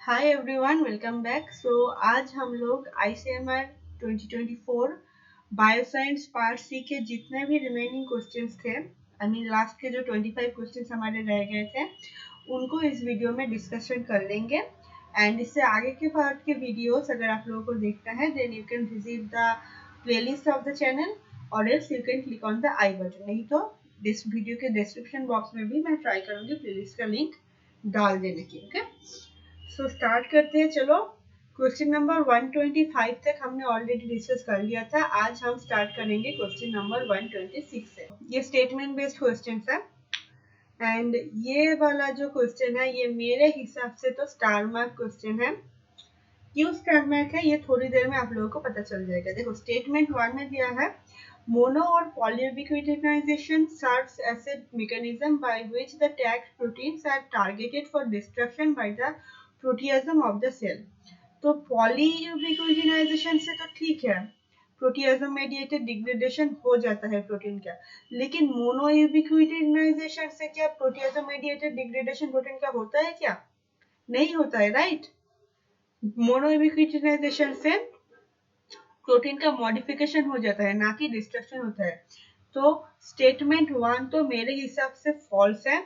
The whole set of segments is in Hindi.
Hi everyone, welcome back. आज हम लोग ICMR 2024 बायोसाइंस पार्ट सी के जितने भी रिमेनिंग क्वेश्चंस थे, लास्ट के जो 25 क्वेश्चंस हमारे रह गए थे, उनको इस वीडियो में डिस्कशन कर लेंगे। एंड इससे आगे के पार्ट के वीडियोस अगर आप लोगों को देखना है, then you can visit the playlist of the channel or else you can click on the I button. नहीं तो इस वीडियो के डिस्क्रिप्शन बॉक्स में भी मैं ट्राई करूंगी प्लेलिस्ट का लिंक डाल देने की। ओके, स्टार्ट करते हैं। चलो, क्वेश्चन नंबर 125 तक हमने ऑलरेडी डिस्कस कर लिया था। आज हम स्टार्ट करेंगे क्वेश्चन नंबर 126 से। ये स्टेटमेंट बेस्ड क्वेश्चन है एंड ये वाला जो क्वेश्चन है ये मेरे हिसाब से तो स्टार मार्क क्वेश्चन है। क्यों स्टार मार्क है ये थोड़ी देर में आप लोगों को पता चल जाएगा। देखो, स्टेटमेंट 1 में दिया है मोनो और polyubiquitination serves as a mechanism by which the tagged proteins are targeted for destruction by the proteasome of the cell। तो polyubiquitination से तो ठीक है, प्रोटियाजम मेडिएटेड डिग्रेडेशन हो जाता है प्रोटीन का, लेकिन मोनोयूबिक्विटिनाइजेशन से क्या प्रोटियाजम मेडिएटेड डिग्रेडेशन प्रोटीन का होता है? क्या नहीं होता है, राइट। मोनोयूबिक्विटिनाइजेशन से प्रोटीन का मॉडिफिकेशन हो जाता है, ना कि डिस्ट्रक्शन होता है। तो स्टेटमेंट 1 तो मेरे हिसाब से फॉल्स है,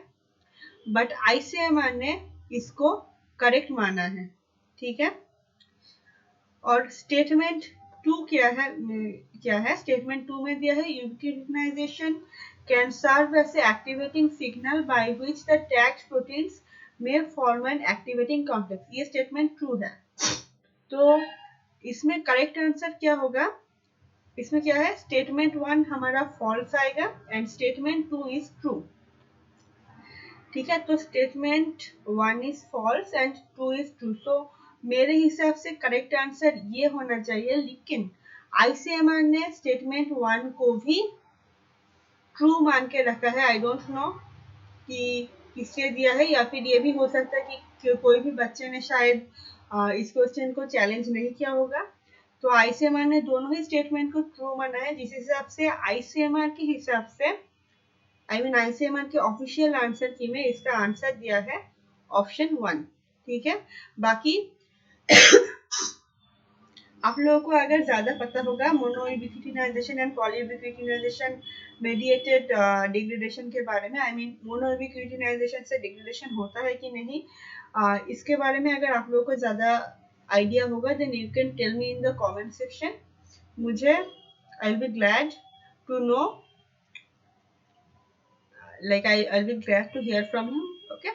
बट ICMR ने इसको करेक्ट माना है, ठीक है। और स्टेटमेंट 2 क्या है? स्टेटमेंट 2 में दिया है ubiquitinization can serve as activating signal by which the tagged proteins may form an activating complex. ये स्टेटमेंट ट्रू है। तो इसमें करेक्ट आंसर क्या होगा? इसमें क्या है? स्टेटमेंट 1 हमारा फॉल्स आएगा एंड स्टेटमेंट 2 इज ट्रू, ठीक है। तो statement 1 is false and 2 is true. तो मेरे हिसाब से करेक्ट आंसर ये होना चाहिए, लेकिन ICMR ने स्टेटमेंट 1 को भी ट्रू मान के रखा है। आई डोंट नो कि किसने दिया है, या फिर ये भी हो सकता है कि कोई भी बच्चे ने शायद इस क्वेश्चन को चैलेंज नहीं किया होगा। तो ICMR ने दोनों ही स्टेटमेंट को ट्रू माना है, जिस हिसाब से ICMR के हिसाब से ICMR के ऑफिशियल आंसर की में इसका आंसर दिया है ऑप्शन 1, ठीक है। बाकी आप लोगों को अगर ज्यादा पता होगा मोनोयूबिक्विटिनाइजेशन एंड पॉलीयूबिक्विटिनाइजेशन मेडिएटेड डिग्रेडेशन के बारे में, मोनोयूबिक्विटिनाइजेशन से डिग्रेडेशन होता है कि नहीं, इसके बारे में अगर आप लोगों को ज्यादा आइडिया होगा, then you can tell me in the comment section. मुझे I will be glad to know, like I'll be glad to hear from you। okay,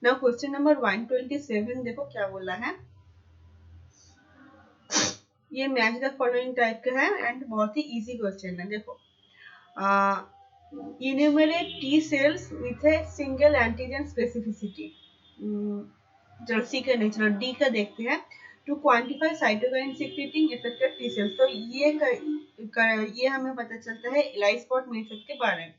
now question number 127 देखो क्या बोला है। ये मैच द फॉलोइंग टाइप का है एंड बहुत ही इजी क्वेश्चन है। देखो, enumerate T cells with a single antigen specificity. चलो सी का नहीं, चलो डी का देखते हैं। To quantify cytokine secreting effected T cells. तो ये हमें पता चलता है एलाइस्पोर्ट मेथड के बारे में,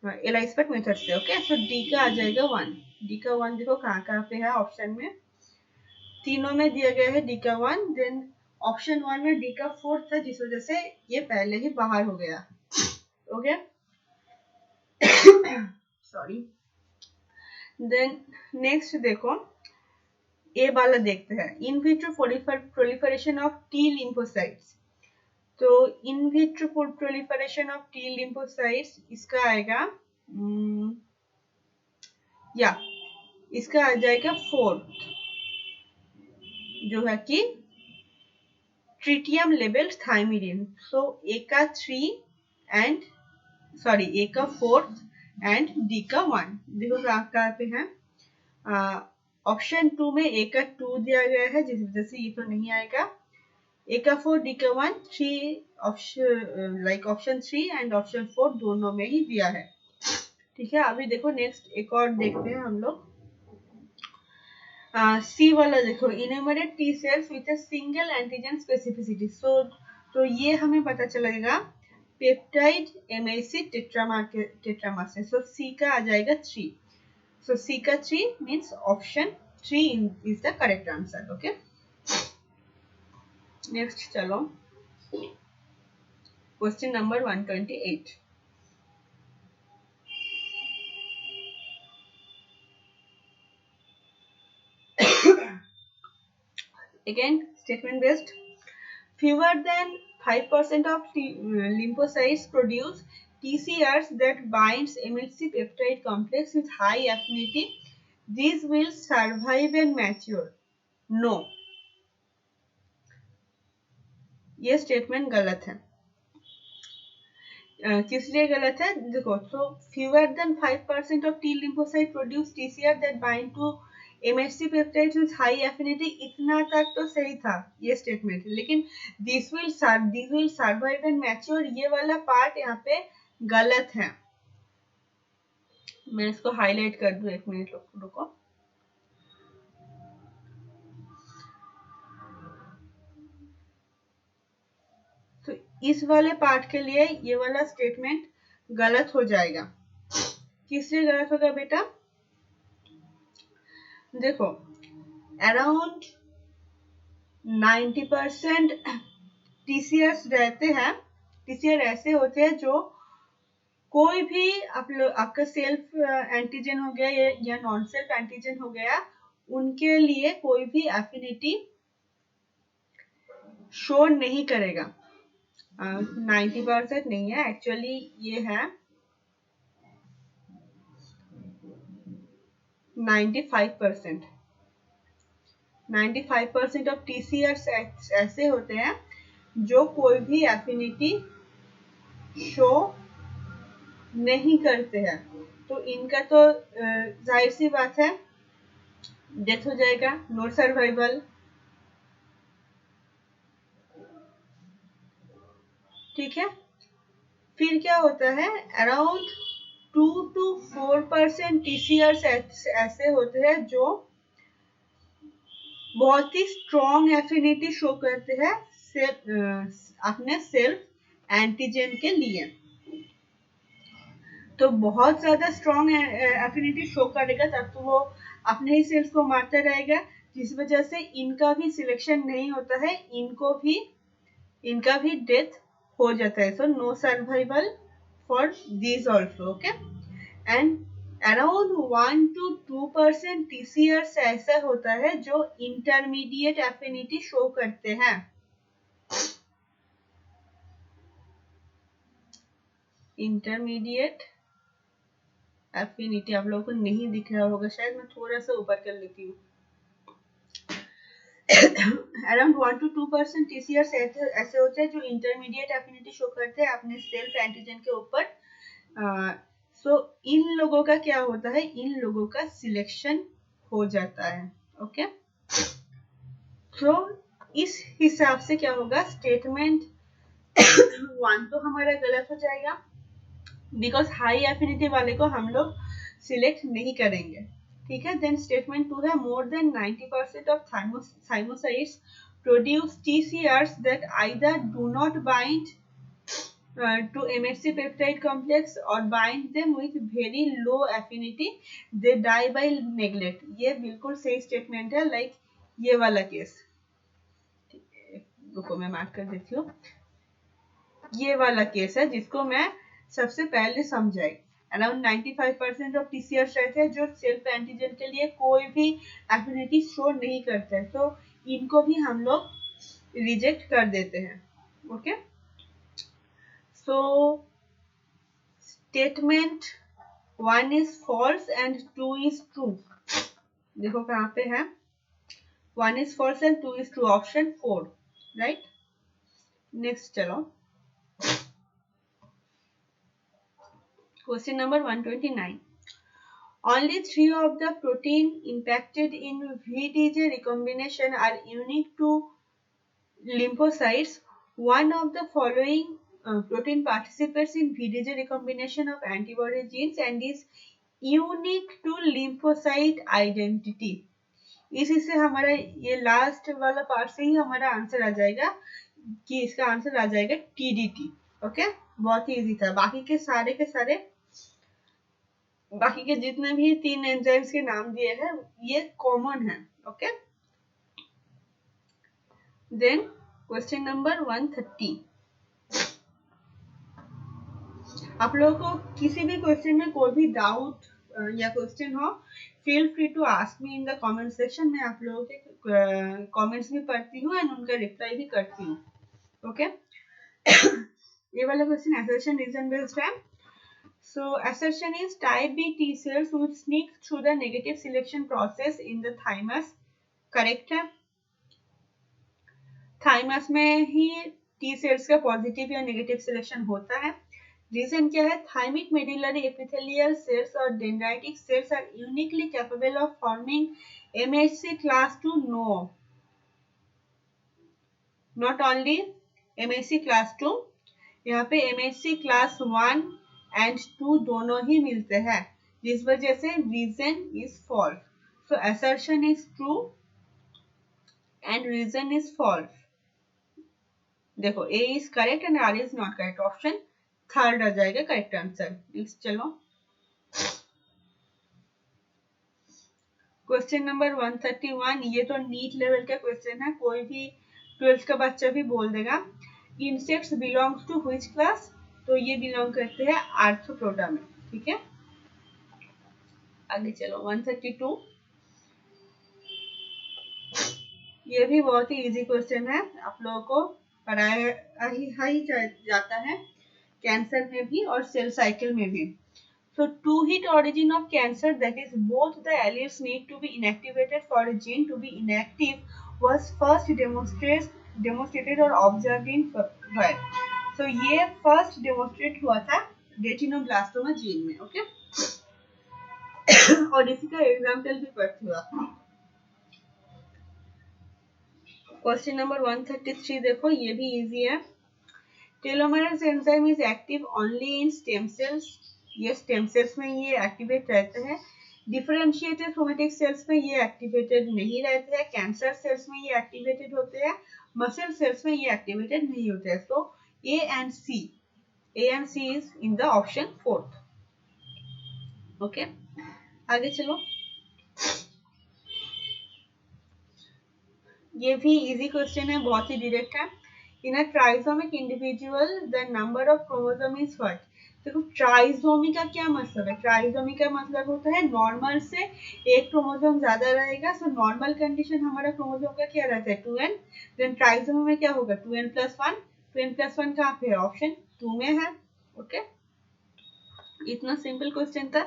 एलाइस्पोर्ट मेथड से। ओके, तो डी का आ जाएगा 1। डी का 1 देखो कहाँ पे है ऑप्शन में, तीनों में दिया गया है डी का 1। देन ऑप्शन 1 में डी का 4 था, जिस वजह से ये पहले ही बाहर हो गया। Okay, sorry. देन नेक्स्ट देखो, ए वाला देखते हैं। In vitro proliferation of T lymphocytes. तो in vitro proliferation of T lymphocytes इसका आएगा इसका आ जाएगा 4th, जो है कि ट्रिटियम लेबल्ड थाइमिडिन। सो ए का 3 एंड ए का 4th एंड डी का 1 देखो कहाँ पे है। ऑप्शन 2 में ए का 2 दिया गया है, जिस वजह से ये तो नहीं आएगा। ए का 4, डी का 1, 3 ऑप्शन 3 एंड ऑप्शन 4 दोनों में ही दिया है, ठीक है। अभी देखो नेक्स्ट एक और देखते हैं हम लोग। सी वाला देखो, enumerate T cells with a single antigen specificity. तो ये हमें पता चलेगा पेप्टाइड एमाइसिड टेट्रामर से। सो सी का आ जाएगा 3। सो सी का 3 means option 3 is the correct answer. Okay, next चलो, question number 128। Again, statement based. Fewer than 5% of lymphocytes produce TCRs that binds MHC peptide complex with high affinity. These will survive and mature. No, ये स्टेटमेंट गलत है। किस लिए गलत है? देखो, तो fewer than 5% of T lymphocyte produce TCR that bind to MHC peptides with high affinity, इतना तक तो सही था ये स्टेटमेंट, लेकिन this will survive and mature ये वाला पार्ट यहाँ पे गलत है। मैं इसको हाईलाइट कर दूं, एक मिनट रुको। तो इस वाले पार्ट के लिए ये वाला स्टेटमेंट गलत हो जाएगा। किस लिए गलत होगा बेटा? देखो, अराउंड 90% टीसीआर रहते हैं। टीसीआर ऐसे होते हैं जो कोई भी आपका सेल्फ एंटीजन हो गया या नॉन सेल्फ एंटीजन हो गया, उनके लिए कोई भी एफिनिटी शो नहीं करेगा। 90% नहीं है, एक्चुअली ये है 95%। 95% ऑफ टीसीआर ऐसे होते हैं जो कोई भी एफिनिटी शो नहीं करते हैं। तो इनका तो जाहिर सी बात है डेथ हो जाएगा, नो सर्वाइवल। ठीक है, फिर क्या होता है, अराउंड 2 to 4% टीसीआर ऐसे होते हैं जो बहुत ही स्ट्रॉन्ग एफिनिटी शो करते हैं अपने सेल्फ एंटीजन के लिए। तो बहुत ज्यादा स्ट्रॉन्ग एफिनिटी शो करेगा तब तो वो अपने ही सेल्स को मारता रहेगा, जिस वजह से इनका भी सिलेक्शन नहीं होता है, इनका भी डेथ हो जाता है। So no survival for this also. Okay, and around 1 to 2% TCR ऐसा होता है जो इंटरमीडिएट एफिनिटी शो करते हैं। इंटरमीडिएट एफिनिटी आप लोगों को नहीं दिख रहा होगा शायद, मैं थोड़ा सा ऊपर कर लेती हूँ। अराउंड 1 to 2% टीसीआर ऐसे होते हैं जो इंटरमीडिएट एफिनिटी शो करते हैं अपने सेल्फ एंटीजन के ऊपर। सो इन लोगों का क्या होता है, इन लोगों का सिलेक्शन हो जाता है। ओके, तो इस हिसाब से क्या होगा, स्टेटमेंट 1 तो हमारा गलत हो जाएगा, बिकॉज हाई एफिनिटी वाले को हम लोग सिलेक्ट नहीं करेंगे। ठीक है, देन स्टेटमेंट 2 है, more than 90% of thymocytes produce TCRs that either do not bind to MHC peptide complex or bind them with very low affinity, they die by neglect। ये बिल्कुल सही स्टेटमेंट है, लाइक ये वाला केस। रुको मैं मार्क कर देती हूँ, ये वाला केस है जिसको मैं सबसे पहले समझाई। अराउंड 95% ऑफ टीसीआर रहते हैं जो सेल्फ एंटीजन के लिए कोई भी एफिनिटी शो नहीं करते हैं, तो इनको भी हम लोग रिजेक्ट कर देते हैं। Okay, so statement 1 is false and 2 is true। देखो कहाँ पे है, 1 is false and 2 is true, option 4, right? next चलो, question number 129। only 3 of the protein impacted in VDJ recombination are unique to lymphocytes। one of the following protein participates in VDJ recombination of antibody genes and is unique to lymphocyte identity। इसी से हमारा ये लास्ट वाला पार्ट से ही हमारा आंसर आ जाएगा कि इसका आंसर आ जाएगा TDT। ओके, बहुत ही इजी था। बाकी के सारे बाकी के जितने भी 3 एंजाइम्स के नाम दिए हैं ये कॉमन है। Okay, then question number 130। आप लोगों को किसी भी क्वेश्चन में कोई भी डाउट या क्वेश्चन हो, feel free to ask me in the comment section. मैं आप लोगों के कमेंट्स भी पढ़ती हूँ एंड उनका रिप्लाई भी करती हूँ। ओके ये वाला क्वेश्चन असर्शन रीजन बेस्ड है। So assertion is type B T cells which sneak through the negative selection process in the thymus, correct है? थाइमस में ही टी सेल्स का पॉजिटिव या नेगेटिव सिलेक्शन होता है। रीजन क्या है? थाइमिक मेडुलरी एपिथेलियल सेल्स और dendritic cells are uniquely capable of forming MHC class 2 no, not only MHC class 2, यहाँ पे MHC class 1 एंड 2 दोनों ही मिलते हैं, जिस वजह से reason is false. So assertion is true and reason is false. देखो A is correct and R is not correct, option third आ जाएगा करेक्ट आंसर। नेक्स्ट चलो, क्वेश्चन नंबर 131। ये तो नीट लेवल का क्वेश्चन है, कोई भी 12th का बच्चा भी बोल देगा। Insects belongs to which class? तो ये बिलोंग करते हैं आर्थ्रोपोडा में, ठीक है। आगे चलो 132। ये भी बहुत ही इजी क्वेश्चन है, आप लोगों को पढ़ाया ही जाता है कैंसर में भी और सेल साइकिल में भी। So to hit origin of cancer, that is both the alleles need to be inactivated for a gene to be inactive, was first demonstrated or observed in where? So ये first demonstrate हुआ था रेटिनोब्लास्टोमा जीन में, ओके। और इसी का एग्जाम्पल भी पढ़ती हूँ आप। क्वेश्चन नंबर 133 देखो, ये भी इजी है। Telomeres enzyme is active only in stem cells, ये स्टेम सेल्स में ये एक्टिवेट रहते हैं। डिफरेंशिएटेड सोमेटिक सेल्स में ये एक्टिवेटेड नहीं रहते हैं। कैंसर सेल्स में ये एक्टिवेटेड होते हैं। मसल सेल्स में ये एक्टिवेटेड नहीं होते हैं। So A and C is in the option 4th। Okay आगे चलो, ये भी इजी क्वेश्चन है, बहुत ही डायरेक्ट है। In a trisomic individual the number of chromosome is what? देखो ट्राइसोमी का क्या मतलब है? ट्राइसोमी का मतलब होता है नॉर्मल से एक क्रोमोसोम ज्यादा रहेगा। सो नॉर्मल कंडीशन हमारा क्रोमोसोम का क्या रहता है? 2n। देन ट्राइसोमी में क्या होगा? 2n+1। 2n+1 कहाँ पे है? ऑप्शन 2 में है। ओके इतना सिंपल क्वेश्चन था।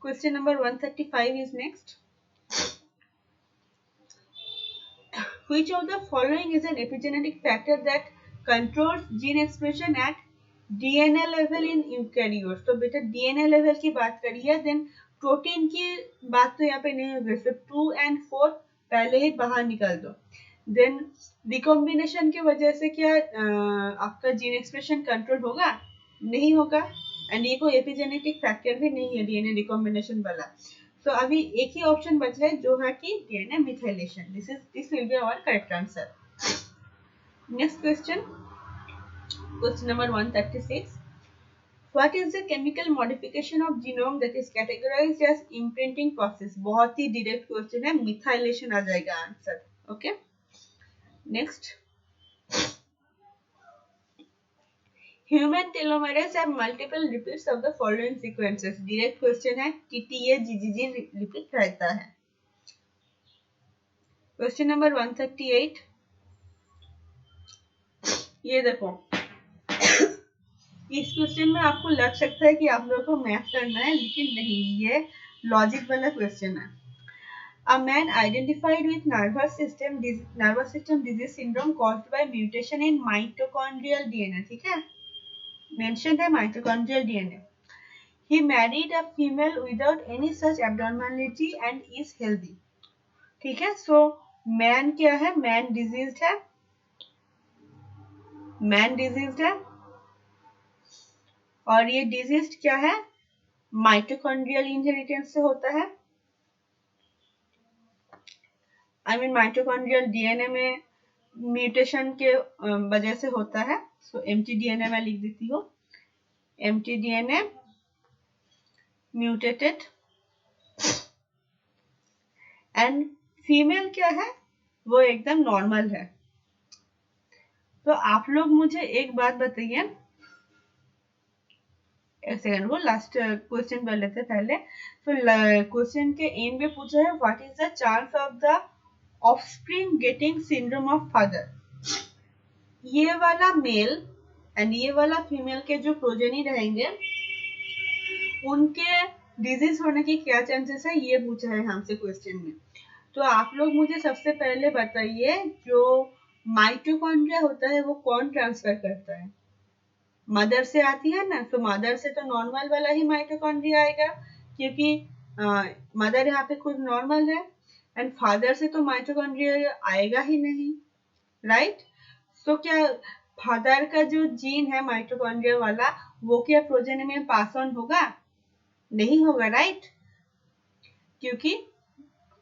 Question number 135 is next. Which of the following is an epigenetic factor that controls gene expression at DNA level in eukaryotes? तो बेटा DNA level की बात करिए, देन प्रोटीन की बात तो यहाँ पे नहीं होगी। तो 2 and 4 पहले ही बाहर निकाल दो। देन रिकॉम्बिनेशन की वजह से क्या आपका जीन एक्सप्रेशन कंट्रोल होगा? नहीं होगा। एंड ये कोई एपिजेनेटिक फैक्टर भी नहीं है डीएनए रिकॉम्बिनेशन वाला। तो अभी एक ही ऑप्शन बचा है जो है कि DNA methylation. This will be our correct answer. Next question, question number 136। What is the chemical modification of genome that is categorized as imprinting process? बहुत ही डायरेक्ट क्वेश्चन है, मिथाइलेशन आ जाएगा answer. Okay next, Human telomeres have multiple repeats of the following sequences. Direct question है, TTA GGG रिपीट रहता है। Question number 138। ये देखो इस क्वेश्चन में आपको लग सकता है कि आप लोगों को मैथ करना है, लेकिन नहीं, ये लॉजिक वाला क्वेश्चन है। A man identified with nervous system disease syndrome caused by mutation in mitochondrial DNA, ठीक है, मेंशन है mitochondrial DNA. He married a female without any such abnormality and is healthy. ठीक है, सो मैन क्या है? मैन डिजीज्ड है, मैन डिजीज्ड है। और ये डिजीज क्या है? माइटोकॉन्ड्रियल इनहेरिटेंस से होता है। आई मीन माइटोकॉन्ड्रियल डीएनए में म्यूटेशन के वजह से होता है। सो mtDNA मैं लिख देती हूँ, mtDNA म्यूटेटेड। एंड फीमेल क्या है? वो एकदम नॉर्मल है। तो आप लोग मुझे एक बात बताइए, एक सेकंड, वो लास्ट क्वेश्चन कर लेते पहले। तो क्वेश्चन के एंड में पूछा है what is the chance of the offspring getting syndrome of father. ये वाला मेल एंड ये वाला फीमेल के जो प्रोजेनी रहेंगे उनके डिजीज होने की क्या चांसेस है, ये पूछा है हमसे क्वेश्चन में। तो आप लोग मुझे सबसे पहले बताइए, जो माइटोकॉन्ड्रिया होता है वो कौन ट्रांसफर करता है? मदर से आती है ना, तो मदर से तो नॉर्मल वाला ही माइटोकॉन्ड्रिया आएगा, क्योंकि मदर यहाँ पे खुद नॉर्मल है, एंड फादर से तो माइटोकॉन्ड्रिया आएगा ही नहीं, राइट। तो क्या फादर का जो जीन है माइटोकॉन्ड्रिया वाला, वो क्या प्रोजेनी में पास ऑन होगा? नहीं होगा, राइट, क्योंकि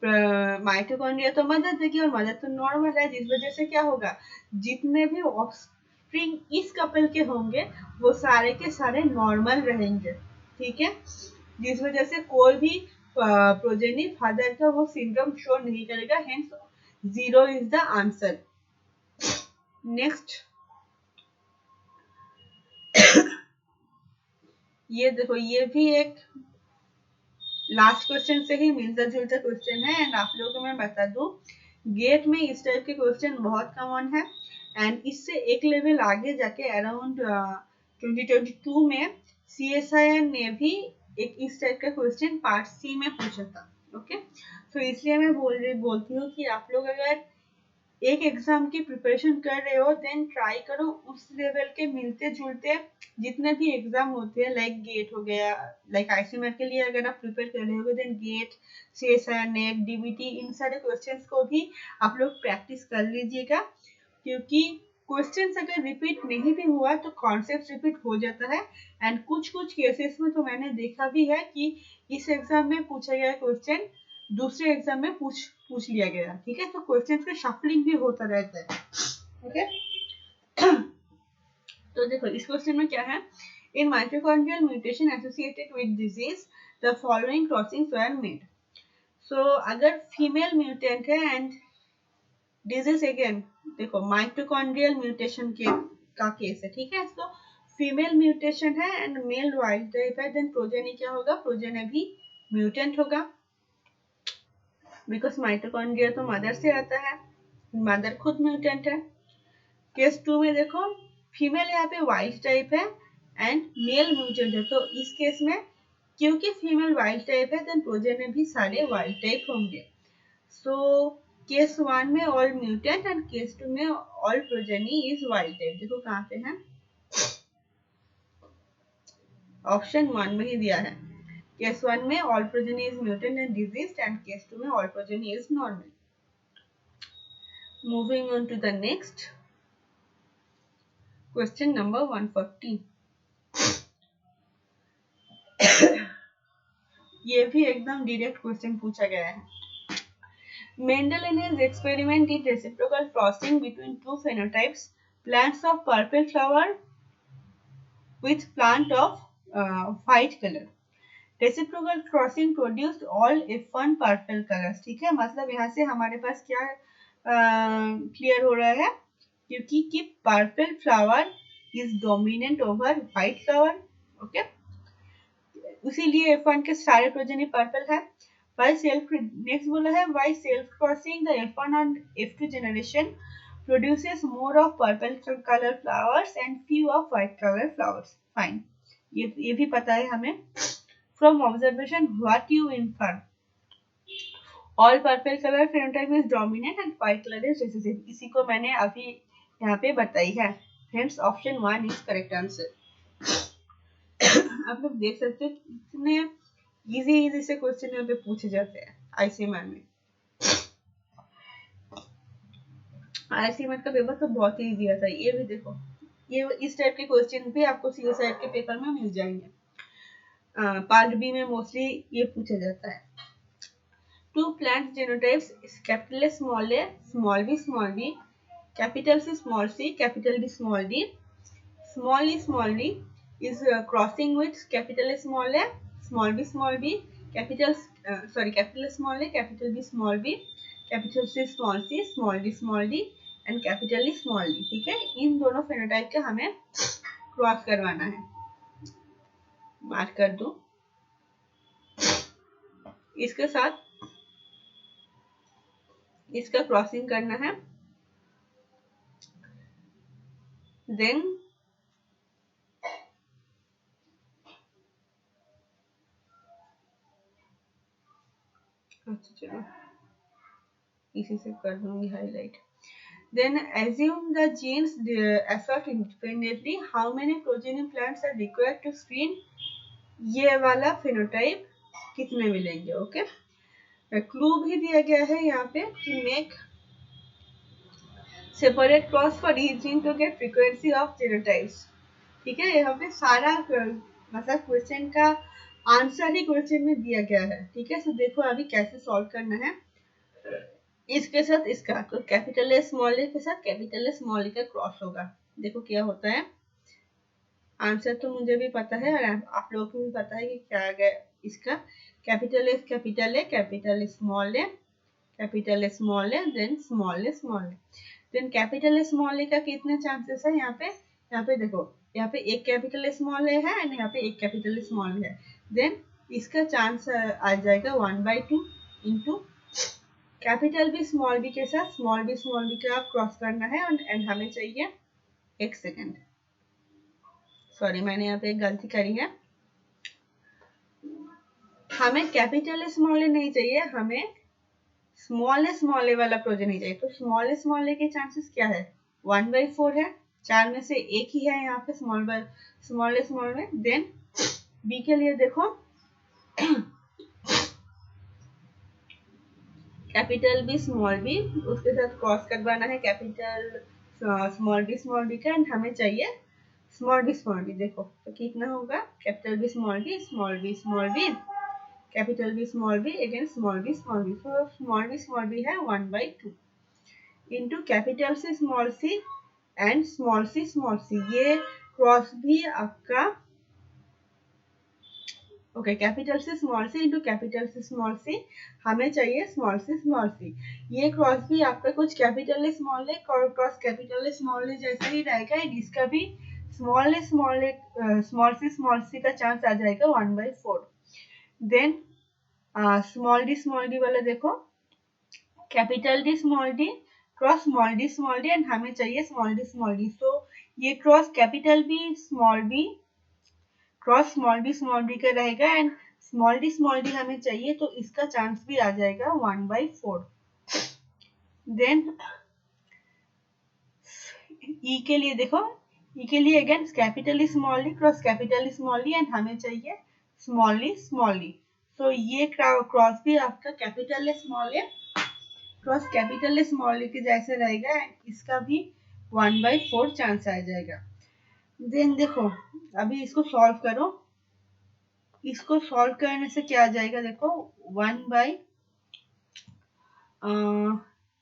माइटोकॉन्ड्रिया तो मदर देगी और मदर तो नॉर्मल है, जिस वजह से क्या होगा, जितने भी ऑफस्प्रिंग इस कपल के होंगे वो सारे के सारे नॉर्मल रहेंगे, ठीक है, जिस वजह से कोई भी प्रोजेनी फादर का वो सिंड्रोम शो नहीं करेगा, hence 0 is the answer. Next, ये देखो, ये भी एक लास्ट क्वेश्चन से ही मिलता जुलता क्वेश्चन है, एंड आप लोगों को मैं बता दूं, गेट में इस टाइप के क्वेश्चन बहुत कॉमन है, एंड इससे एक लेवल आगे जाके अराउंड 2022 में CSIR ने भी एक इस टाइप का क्वेश्चन पार्ट सी में पूछा था, ओके। तो इसलिए मैं बोलती हूँ कि आप लोग अगर एक एग्जाम की प्रिपरेशन कर रहे हो, देन ट्राई करो उस लेवल के मिलते जुलते जितने भी एग्जाम होते हैं, लाइक गेट हो गया, लाइक आईसीएमआर के लिए अगर आप प्रिपेयर कर रहे हो, then GATE, CSIR, NET, DBT, इन सारे क्वेश्चंस को भी आप लोग प्रैक्टिस कर लीजिएगा, क्योंकि क्वेश्चंस अगर रिपीट नहीं भी हुआ तो कॉन्सेप्ट रिपीट हो जाता है, एंड कुछ कुछ केसेस में तो मैंने देखा भी है कि इस एग्जाम में पूछा गया क्वेश्चन दूसरे एग्जाम में पूछ लिया गया, ठीक है, तो क्वेश्चंस का शफलिंग भी होता रहता है, ओके। तो देखो इस क्वेश्चन में क्या है, in mitochondrial mutation associated with disease the following crossings were made. So अगर फीमेल म्यूटेंट है एंड डिजीज, अगेन देखो माइटोकॉन्ड्रियल म्यूटेशन का केस है, ठीक है, तो फीमेल म्यूटेशन है एंड मेल वाइल्ड टाइप है, देन प्रोजेनी क्या होगा, प्रोजेनी भी म्यूटेंट होगा, बिकॉज माइटोकॉन्ड्रिया तो मदर से आता है, मदर खुद म्यूटेंट है। केस 2 में देखो, फीमेल यहाँ पे वाइल्ड टाइप है एंड मेल म्यूटेंट है, तो इस केस में क्योंकि फीमेल वाइल्ड टाइप है, देन प्रोजेनी भी सारे वाइल्ड टाइप होंगे। सो केस 1 में ऑल म्यूटेंट एंड केस 2 में all progeny is wild type. देखो कहाँ पे है, ऑप्शन 1 में ही दिया है, केस 1 में all progeny is mutant and diseased, and case 2 में all progeny is normal. Moving on to the next question, number 140. ये भी एकदम डायरेक्ट क्वेश्चन पूछा गया है। Mendel in his experiment did reciprocal crossing between two phenotypes, plants of purple flower with plant of white color. Reciprocal crossing produced all F1 purple colors, ठीक है, मतलब यहाँ से हमारे पास क्या क्लियर हो रहा है, क्योंकि कि purple flower is dominant over white flower, okay, इसीलिए F1 के सारे प्रोजेनी पर्पल है। By self, next बोला है by self crossing the F1 and F2 generation produces more of purple color flowers and few of white color flowers. Fine, ये भी पता है हमें। From observation, what you infer? All purple color phenotype is dominant and white color is recessive. इसी को मैंने अभी यहाँ पे बताई है, hence option 1 is correct answer. आप लोग देख सकते हैं कितने इजी से क्वेश्चन यहाँ पे पूछे जाते हैं आईसीएमआर में। आईसीएमआर का पेपर तो बहुत ही इजी आता है, ये भी देखो, ये इस टाइप के क्वेश्चन भी आपको सीएसआईआर के पेपर में मिल जाएंगे। पार्ट बी में मोस्टली ये पूछा जाता है। Two plant genotypes, capital small a, small b, capital C, capital D, small d. Small d is crossing with capital small a, small b, capital small a, capital B, small b, capital C, small d and capital E, small d, ठीक है, इन दोनों फेनोटाइप का हमें क्रॉस करवाना है। मार्क कर दूं। इसके साथ इसका क्रॉसिंग करना है। देन अच्छा चलो इसी से कर दूंगी highlight. Then assume the genes assert independently how many progeny plants are required to screen ये वाला phenotype कितने मिलेंगे। ओके, क्लू भी दिया गया है यहाँ पे कि make separate cross for each gene to get frequency of genotypes. ठीक है, यहाँ पे सारा मतलब क्वेश्चन का आंसर ही क्वेश्चन में दिया गया है। ठीक है, तो देखो अभी कैसे सॉल्व करना है। इसके साथ इसका तो कैपिटल ए स्मॉल ए के साथ कैपिटल ए स्मॉल ए का क्रॉस होगा। देखो क्या होता है। आंसर तो मुझे भी पता है और आप लोगों को भी पता है कि क्या आ गया इसका। Capital A capital small A capital small A then small A then capital small A का कितने चांसेस है यहाँ पे देखो, यहाँ पे एक कैपिटल स्मॉल ए है एंड यहाँ पे एक कैपिटल स्मॉल है। देन इसका चांस आ जाएगा 1/2 into capital B small B के साथ स्मॉल बी का क्रॉस करना है एंड हमें चाहिए। एक सेकेंड, सॉरी मैंने यहाँ पे एक गलती करी है। हमें कैपिटल स्मॉल ए नहीं चाहिए, हमें स्मॉल ए वाला प्रोजेनी चाहिए। तो स्मॉल ए के चांसेस क्या है 1/4 है, चार में से एक ही है यहाँ पे स्मॉल में। देन बी के लिए देखो कैपिटल बी स्मॉल बी उसके साथ क्रॉस करवाना है कैपिटल स्मॉल बी का एंड हमें चाहिए स्मॉल बी। देखो तो कितना होगा capital B small B capital B small B again small B तो स्मॉल बी है 1/2 into capital C and small C ये क्रॉस भी आपका okay capital C into capital C हमें चाहिए स्मॉल सी। ये क्रॉस भी आपका कुछ capital small cross capital small जैसा ही रहेगा। इसका भी स्मॉल सी का चांस आ जाएगा 1/4। देन स्मॉल डी वाला देखो capital D cross small D and हमें चाहिए स्मॉल डी। तो ये cross capital B cross small B का रहेगा एंड स्मॉल डी हमें चाहिए तो इसका चांस भी आ जाएगा 1/4। देन ई के लिए देखो, ई के लिए again capital small D cross capital small D and हमें चाहिए स्मॉल डी। तो ये क्रॉस भी आपका कैपिटल स्मॉल ए क्रॉस कैपिटल स्मॉल ए के जैसे रहेगा एंड इसका भी 1/4 चांस आ जाएगा। देन देखो अभी इसको सॉल्व करो। इसको सॉल्व करने से क्या आ जाएगा देखो 1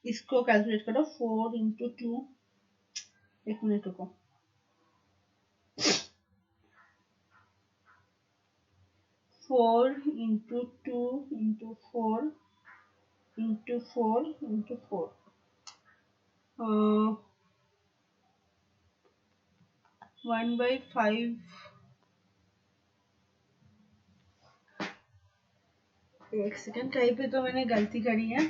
इसको कैलकुलेट करो 4 इंटू 2 एक मिनट रुको 4 इंटू 2 इंटू 4 इंटू 4 इंटू 4 1/5 एक सेकेंड कहीं पे तो मैंने गलती करी है।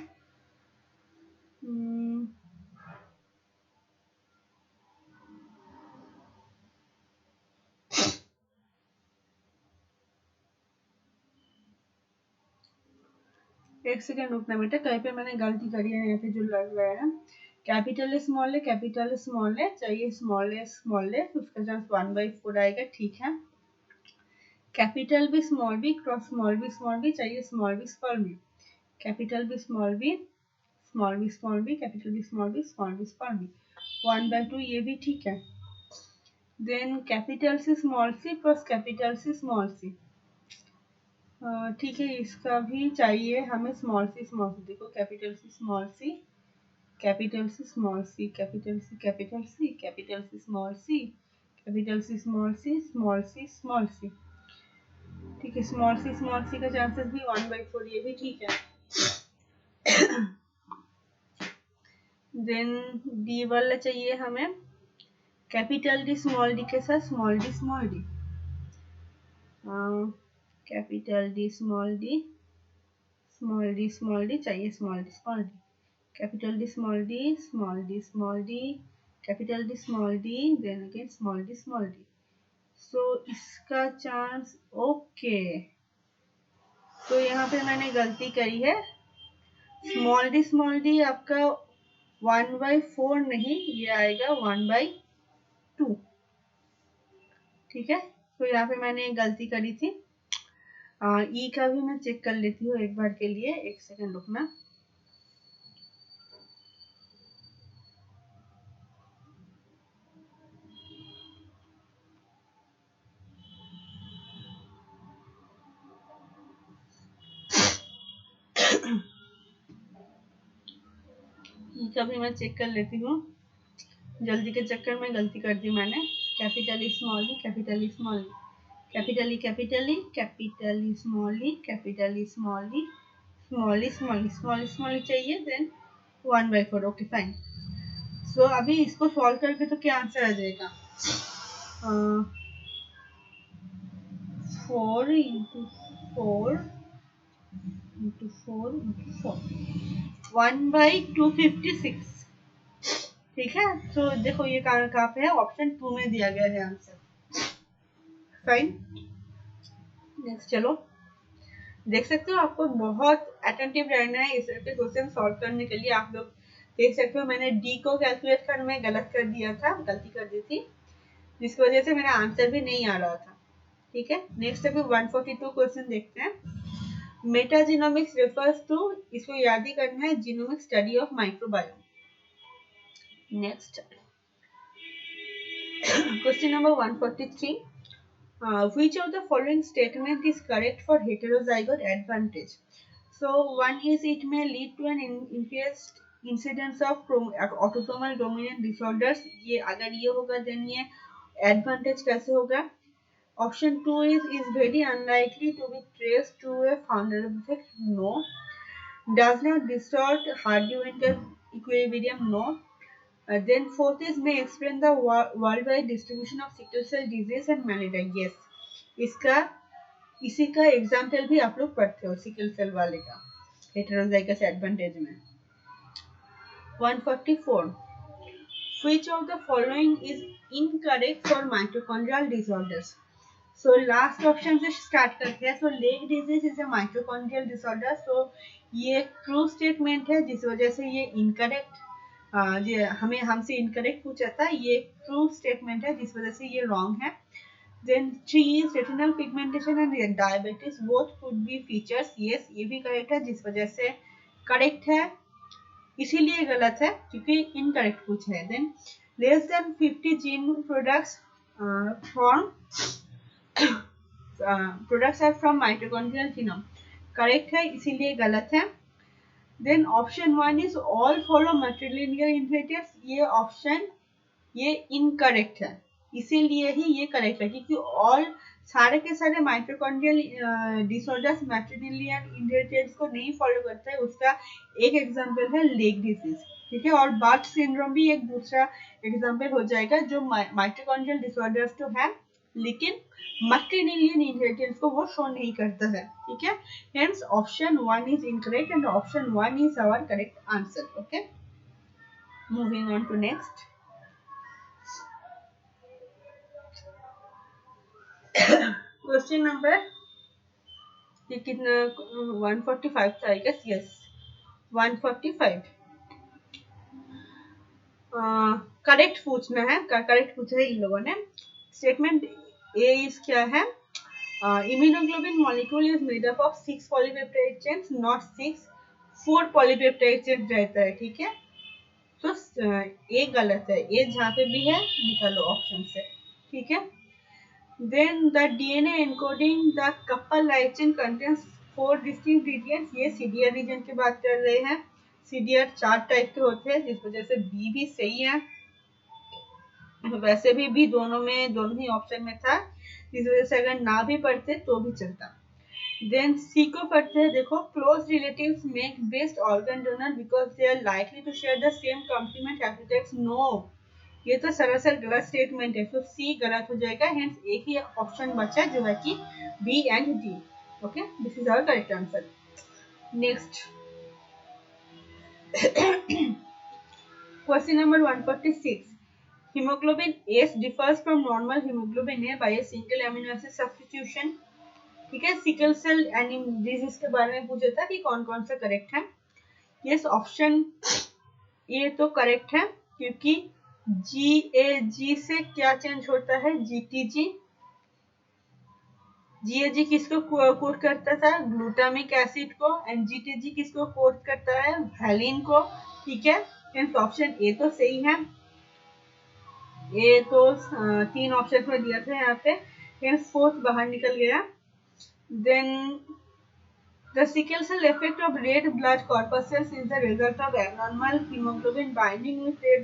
एक सेकेंड रुकना बेटा, कहीं पे मैंने गलती करी है यहाँ पे जो लग रहा है। कैपिटल स्मॉल है चाहिए स्मॉल है तो उसका चांस 1/4 आएगा। ठीक है, capital B cross small B चाहिए small B capital B small B capital B small B 1/2 ये भी ठीक है। Then capital C cross capital small C ठीक है, इसका भी चाहिए हमें स्मॉल सी देखो capital C small C capital C small C capital C capital C capital C small C capital C small C ठीक है, स्मॉल सी का चांसेस भी 1/4 ये भी ठीक है। देन डी वाला चाहिए हमें कैपिटल डी के साथ small D capital D small D, small D small D चाहिए, small D small D, capital D small D, small D small D, capital D small D, then again small D small D. So इसका चांस ओके, तो यहाँ पे मैंने गलती करी है। स्मॉल डी आपका 1/4 नहीं, ये आएगा 1/2। ठीक है, तो यहाँ पे मैंने गलती करी थी। ई का भी मैं चेक कर लेती हूँ एक बार के लिए, एक सेकंड रुकना। ई का भी मैं चेक कर लेती हूँ, जल्दी के चक्कर में गलती कर दी मैंने। Capital small E, capital small E, capital E, capital E, capital small E, capital small E, small E, small E, small small E चाहिए, देन 1/4। Okay fine. सो अभी इसको सॉल्व करके तो क्या आंसर आ जाएगा? 4 इंटू 4 इंटू 4 इंटू 4, 1/256। ठीक है, तो देखो ये कहाँ पे है, ऑप्शन 2 में दिया गया है आंसर। फाइन, नेक्स्ट चलो। देख सकते हो आपको बहुत अटेंटिव रहना है इस तरह के क्वेश्चन सॉल्व करने के लिए। आप लोग देख सकते हो मैंने डी को कैलकुलेट करने में गलत कर दिया था, गलती कर दी थी, जिसकी वजह से मेरा आंसर भी नहीं आ रहा था। ठीक है, नेक्स्ट अभी 142 क्वेश्चन देखते हैं। मेटाजीनोमिक्स रेफर्स टू, इसको याद ही करना है, genomic study of microbiome. Next question number 143, which of the following statement is correct for heterozygote advantage? So one is it may lead to an increased incidence of autosomal dominant disorders, ये अगर ये होगा then ये advantage कैसे होगा? Option 2 is very unlikely to be traced to a founder effect, no. Does not distort Hardy-Weinberg equilibrium, no. Then fourth is may explain the worldwide distribution of sickle cell disease and malaria, yes. इसका इसी का एग्जाम्पल भी आप लोग पढ़ते हो सिकल सेल वाले का हेटेरोजाइगस एडवांटेज में। 144, which of the following is incorrect for mitochondrial disorders? So last option से स्टार्ट करते हैं। So leg disease is a mitochondrial disorder, so ये ट्रू स्टेटमेंट है, जिस वजह से ये इनकरेक्ट, हमें हमसे इनकरेक्ट पूछा था, ये ट्रू स्टेटमेंट है जिस वजह से ये रॉन्ग है। Then 3 is retinal pigmentation and diabetes both could be features, yes ये भी करेक्ट है, जिस वजह से करेक्ट है, इसीलिए गलत है क्योंकि इनकरेक्ट पूछा है। Then less than 50 gene products products are from mitochondrial genome, correct है, इसीलिए गलत है। Then option 1 is all follow matrilineal inheritance, ये ऑप्शन ये इनकरेक्ट है, इसीलिए ही ये करेक्ट है क्योंकि ऑल सारे के सारे माइटोकॉन्ड्रियल डिसऑर्डर्स मैट्रिलिनियल इनहेरिटेंस को नहीं फॉलो करता है। उसका एक एग्जांपल है लेग डिजीज, ठीक है, और बार्ट सिंड्रोम भी एक दूसरा एग्जांपल हो जाएगा, जो माइटोकॉन्ड्रियल डिसऑर्डर्स तो है लेकिन मैट्रिलिनियल इनहेरिटेंस को वो शो नहीं करता है। ठीक है, hence option 1 is incorrect and option 1 is our correct answer. Okay, moving on to next. Question number कितना 145 था आई गेस, यस 145 करेक्ट पूछना है, करेक्ट पूछा है इन लोगों ने। स्टेटमेंट ए इज क्या है, immunoglobulin molecule is made up of 6 polypeptide chains, not 6, 4 polypeptide chains रहता है। ठीक है, तो ए गलत है, ए जहाँ पे भी है निकालो ऑप्शन से। ठीक है, then the DNA encoding the couple light chain contains 4 distinct regions, ये CDR रीजन की बात कर रहे हैं। CDR 4 टाइप के होते हैं, जिस वजह से बी भी सही है, वैसे भी दोनों ही ऑप्शन में था, जिस वजह से अगर ना भी पढ़ते तो भी चलता। देन सी को पढ़ते हैं, देखो close relatives make best organ donor because they are likely to share the same complement appetites, no, ये तो सरासर गलत स्टेटमेंट है, तो सी गलत हो जाएगा। हेंस एक ही ऑप्शन बचा जो है कि B and D. Okay, this is our correct answer. Next question number 146, hemoglobin S differs from normal hemoglobin A by a single amino acid substitution। ठीक है, सिकल सेल डिजीज के बारे में पूछा था कि कौन कौन सा करेक्ट है। यस, ऑप्शन ये तो करेक्ट है, क्योंकि GAG से क्या चेंज होता है, GTG। GAG किसको कोड करता था, ग्लूटामिक एसिड को, एंड GTG किसको कोड करता है, वैलिन को। ठीक है, ऑप्शन ए तो सही है। ये तो 3 ऑप्शन में दिया था यहाँ पे, फोर्थ बाहर निकल गया। Then the sickle cell effect of red blood corpuscles is the result of abnormal hemoglobin binding with red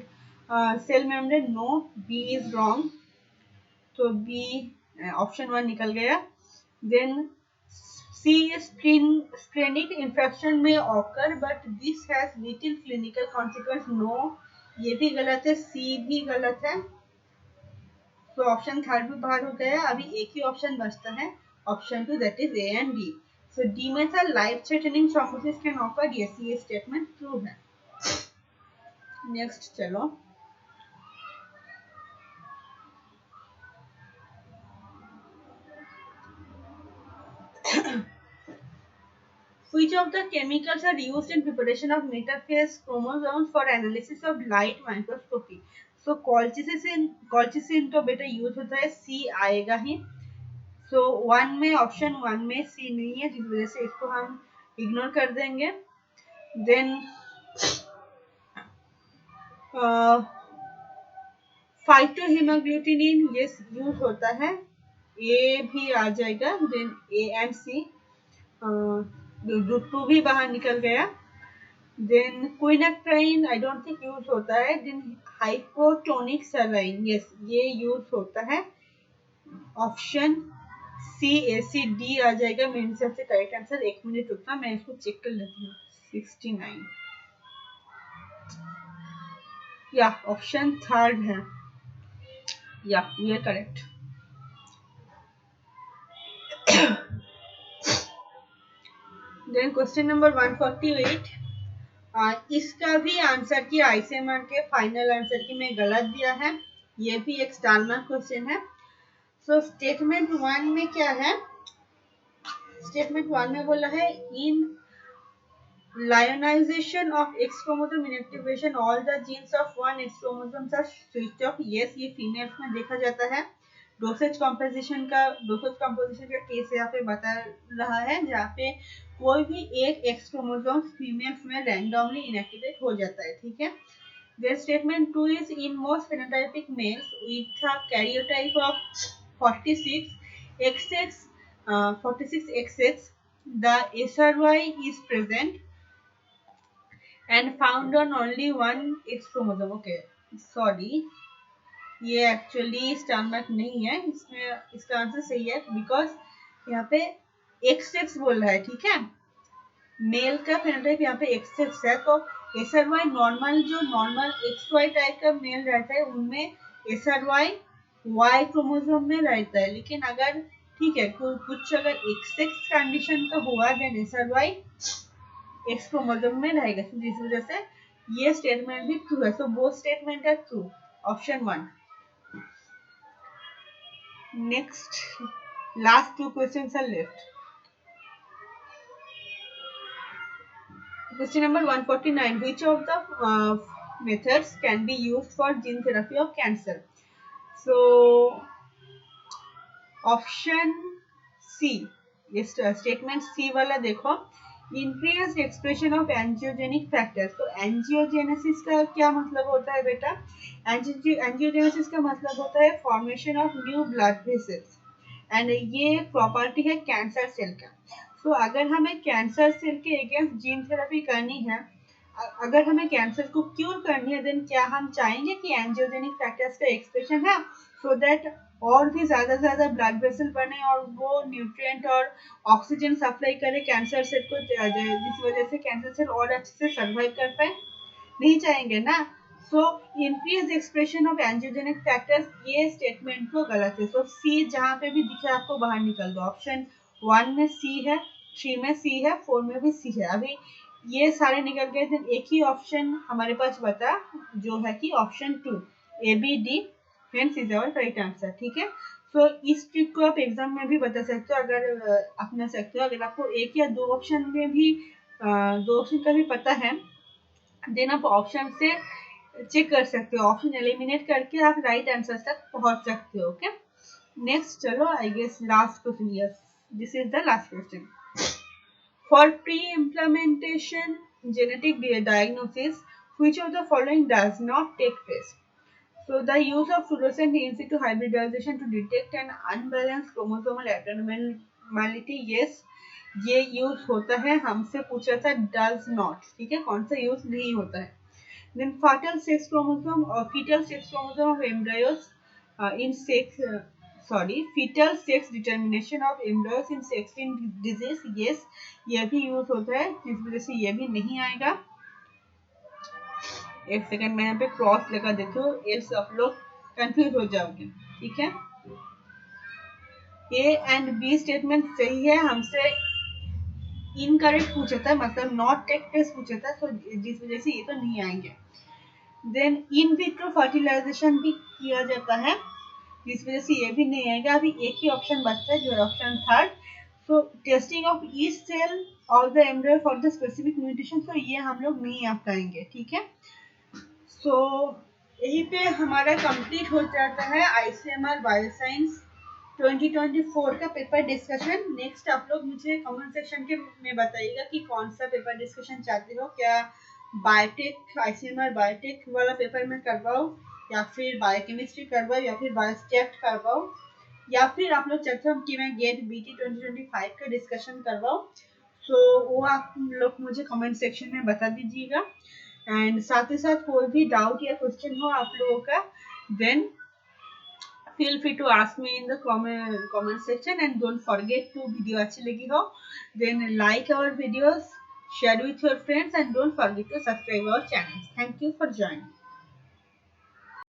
cell membrane। No, B is wrong, तो B ऑप्शन 1 निकल गया। Then C splenic infection may occur but this has little clinical consequence। No, ये भी गलत है, C भी गलत है, तो ऑप्शन थर्ड भी बाहर हो गया। अभी एक ही ऑप्शन बचता है, option 2, that is A and D. So D में था life threatening thrombosis can occur, ये स्टेटमेंट ट्रू है। नेक्स्ट चलो, which of the chemicals are used in preparation of metaphase chromosomes for analysis of light microscopy। so colchicine तो बेटा यूज होता है, सी आएगा ही। सो ऑप्शन वन में सी नहीं है, जिस वजह से इसको हम इग्नोर कर देंगे। देन फाइटोहेमोग्लूटिनिन ये यूज होता है, ए भी आ जाएगा। Then A and C, two भी बाहर निकल गया। देन क्विनेक्टाइन आई डोंट थिंक यूज होता है। देन हाइपोटोनिक सलाइन, यस ये यूज होता है। ऑप्शन सी ए सी डी आ जाएगा मेरे हिसाब से करेक्ट आंसर। 1 मिनट रुकना, मैं इसको चेक कर लेती हूँ। 69 या ऑप्शन थर्ड है, या ये करेक्ट। देन क्वेश्चन नंबर 148, इसका भी आंसर की आईसीएमआर के फाइनल आंसर की मैं गलत दिया है, ये भी एक स्टार मार्क क्वेश्चन है। सो स्टेटमेंट 1 में क्या है, स्टेटमेंट 1 में बोला है इन lionization of X chromosome inactivation all the genes of one X chromosome are switched off। yes, ये फीमेल्स में देखा जाता है। डोसेज कॉम्पोजिशन का केस यहाँ पे बता रहा है, जहाँ पे कोई भी एक एक्स क्रोमोसोम फीमेल्स में रैंडमली इनएक्टिवेट हो जाता है। ठीक है, Their statement 2 is in most phenotypic males with a karyotype of 46XX, 46XX, the SRY is present and found on only one X chromosome। Okay, sorry, ये एक्चुअली स्टार मार्क नहीं है, इसमें इसका आंसर सही है, बिकॉज यहाँ पे XX बोल रहा है। ठीक है, मेल का फेनोटाइप यहाँ पे XX है, तो SRY नॉर्मल, जो नॉर्मल XY टाइप का मेल रहता है उनमें SRY Y क्रोमोसोम में रहता है। लेकिन अगर ठीक है कुछ अगर XX कंडीशन का हुआ देन SRY X क्रोमोसोम में रहेगा, जिस वजह से ये स्टेटमेंट भी ट्रू है। सो बोथ स्टेटमेंट है true, option 1। Next last 2 questions are left. Question number 149, which of the methods can be used for gene therapy of cancer? So option C, yes, statement C वाला देखो, increased expression of angiogenic factors। तो angiogenesis का क्या मतलब होता है बेटा, angiogenesis का मतलब होता है formation of new blood vessels, and ये प्रॉपर्टी है कैंसर सेल का। तो अगर हमें कैंसर सेल के अगेंस्ट जीन थेरेपी करनी है, अगर हमें कैंसर को क्योर करनी है, देन क्या हम चाहेंगे कि एंजियोजेनिक फैक्टर्स का एक्सप्रेशन है, सो दैट और भी ज्यादा ब्लड वेसल बने और वो न्यूट्रिएंट और ऑक्सीजन सप्लाई करे कैंसर सेल को, जिस वजह से कैंसर सेल और अच्छे से सर्वाइव कर पाए, नहीं चाहेंगे ना। So increase expression of angiogenic factors, ये स्टेटमेंट तो गलत है। सो सी जहाँ पे भी दिखे आपको बाहर निकल दो। ऑप्शन 1 में सी है, 3 में सी है, 4 में भी सी है। अभी ये सारे निकल गए, then एक ही ऑप्शन हमारे पास बचा जो है कि option 2 A B D, hence is our right answer. ठीक है, सो इस ट्रिक को आप एग्जाम में भी बता सकते हो, अगर अपना सकते हो। अगर आपको एक या दो ऑप्शन में भी दो ऑप्शन का भी पता है, देन आप ऑप्शन से चेक कर सकते हो, ऑप्शन एलिमिनेट करके आप राइट आंसर तक पहुंच सकते हो। ओके, नेक्स्ट चलो, I guess last question, yes this is the last question. For pre implementation genetic diagnosis, which of the following does not take place? So the use of fluorescent in situ hybridization to detect an unbalanced chromosomal abnormality, yes ये यूज होता है, हमसे पूछा था डज नॉट। ठीक है, कौन सा यूज नहीं होता है। Then fetal sex chromosome or fetal sex chromosome of embryos in sex fetal sex determination of embryos in sex-linked disease, yes ये भी यूज होता है, जिस वजह से ये भी नहीं आएगा। एक सेकंड मैं यहाँ पे क्रॉस लगा देती हूँ, एल्स आप लोग कंफ्यूज हो जाओगे। ठीक है, ए एंड बी स्टेटमेंट सही है, हमसे इनकरेक्ट पूछा था, मतलब नॉट टेक प्लेस पूछा था, तो जिस वजह से ये तो नहीं आएंगे। देन इन विट्रो फर्टिलाइजेशन भी किया जाता है, जिस वजह से ये भी नहीं आएगा। अभी एक ही ऑप्शन बचता है जो है option third. So testing of each cell of the embryo for the specific mutation, तो ये हम लोग नहीं अपनाएंगे। ठीक है, सो यही पे हमारा कंप्लीट हो जाता है आईसीएमआर बायोसाइंस 2024 का पेपर डिस्कशन। नेक्स्ट आप लोग मुझे कमेंट सेक्शन के में बताइएगा कि कौन सा पेपर डिस्कशन चाहते हो, क्या बायोटेक आईसीएमआर बायोटेक वाला पेपर में करवाओ, या फिर बायोकेमिस्ट्री करवाओ, या फिर बायोस्टेट करवाओ, या फिर आप लोग चाहते हो कि मैं गेट बीटी 2025 का डिस्कशन करवाओ। सो वो आप लोग मुझे कमेंट सेक्शन में बता दीजिएगा। एंड साथ ही साथ कोई भी डाउट या क्वेश्चन हो आप लोगों का, then feel free to ask me in the comment section, and don't forget to video अच्छी लगी हो then like our videos, share with your friends, and don't forget to subscribe our channel. Thank you for joining.